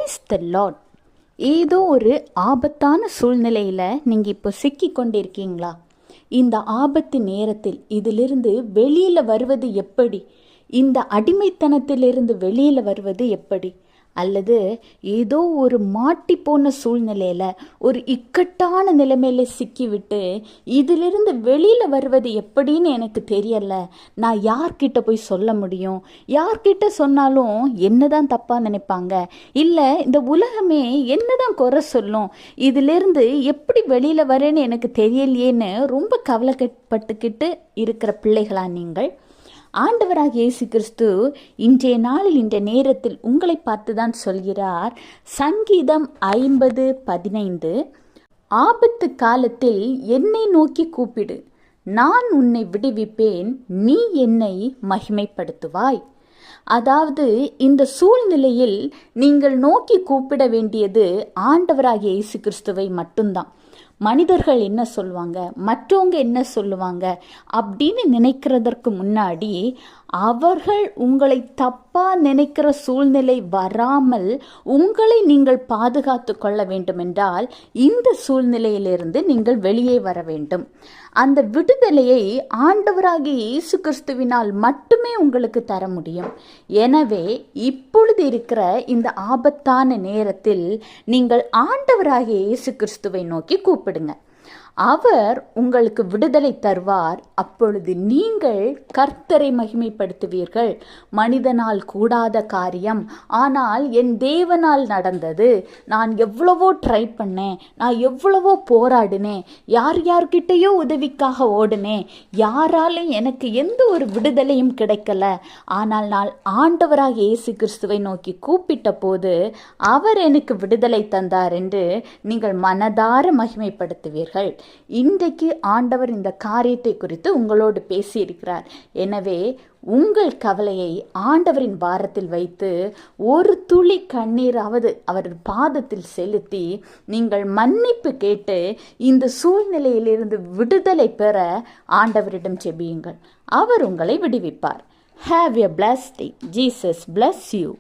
Praise the Lord. ஏதோ ஒரு ஆபத்தான சூழ்நிலையில் நீங்கள் இப்போ சிக்கி கொண்டிருக்கீங்களா? இந்த ஆபத்து நேரத்தில் இதிலிருந்து வெளியில் வருவது எப்படி? இந்த அடிமைத்தனத்திலிருந்து வெளியில் வருவது எப்படி? அல்லது ஏதோ ஒரு மாட்டி போன சூழ்நிலையில் ஒரு இக்கட்டான நிலைமையில சிக்கிவிட்டு இதிலிருந்து வெளியில் வருவது எப்படின்னு எனக்கு தெரியலை, நான் யார்கிட்ட போய் சொல்ல முடியும், யார்கிட்ட சொன்னாலும் என்னதான் தப்பாக நினைப்பாங்க, இல்லை இந்த உலகமே என்னதான் குறை சொல்லும், இதிலிருந்து எப்படி வெளியில் வரேன்னு எனக்கு தெரியலையேன்னு ரொம்ப கவலைப்பட்டுக்கிட்டு இருக்கிற பிள்ளைகளா நீங்கள்? ஆண்டவராக இயேசு கிறிஸ்து இன்றைய நாளில் இந்த நேரத்தில் உங்களை பார்த்துதான் சொல்கிறார். சங்கீதம் 50:15, ஆபத்து காலத்தில் என்னை நோக்கி கூப்பிடு, நான் உன்னை விடுவிப்பேன், நீ என்னை மகிமைப்படுத்துவாய். அதாவது இந்த சூழ்நிலையில் நீங்கள் நோக்கி கூப்பிட வேண்டியது ஆண்டவராகிய இயேசு கிறிஸ்துவை மட்டும்தான். மனிதர்கள் என்ன சொல்லுவாங்க, மற்றவங்க என்ன சொல்லுவாங்க அப்படின்னு நினைக்கிறதற்கு முன்னாடி அவர்கள் உங்களை தப்பாக நினைக்கிற சூழ்நிலை வராமல் உங்களை நீங்கள் பாதுகாத்து கொள்ள வேண்டுமென்றால் இந்த சூழ்நிலையிலிருந்து நீங்கள் வெளியே வர வேண்டும். அந்த விடுதலையை ஆண்டவராகிய இயேசு கிறிஸ்துவினால் மட்டுமே உங்களுக்கு தர முடியும். எனவே இப்பொழுது இருக்கிற இந்த ஆபத்தான நேரத்தில் நீங்கள் ஆண்டவராகிய இயேசு கிறிஸ்துவை நோக்கி கூப்பிடுங்க. அவர் உங்களுக்கு விடுதலை தருவார். அப்பொழுது நீங்கள் கர்த்தரை மகிமைப்படுத்துவீர்கள். மனிதனால் கூடாத காரியம், ஆனால் என் தேவனால் நடந்தது. நான் எவ்வளவோ ட்ரை பண்ணேன், நான் எவ்வளவோ போராடினேன், யார்கிட்டையோ உதவிக்காக ஓடினேன், யாராலும் எனக்கு எந்த ஒரு விடுதலையும் கிடைக்கல. ஆனால் நான் ஆண்டவராக இயேசு கிறிஸ்துவை நோக்கி கூப்பிட்ட போது அவர் எனக்கு விடுதலை தந்தார் என்று நீங்கள் மனதார மகிமைப்படுத்துவீர்கள். இன்றைக்கு ஆண்டவர் இந்த காரியத்தை குறித்து உங்களோடு பேசியிருக்கிறார். எனவே உங்கள் கவலையை ஆண்டவரின் பாரத்தில் வைத்து ஒரு துளி கண்ணீராவது அவர் பாதத்தில் செலுத்தி நீங்கள் மன்னிப்பு கேட்டு இந்த சூழ்நிலையிலிருந்து விடுதலை பெற ஆண்டவரிடம் ஜெபியுங்கள். அவர் உங்களை விடுவிப்பார். Have a blessed day. Jesus bless you.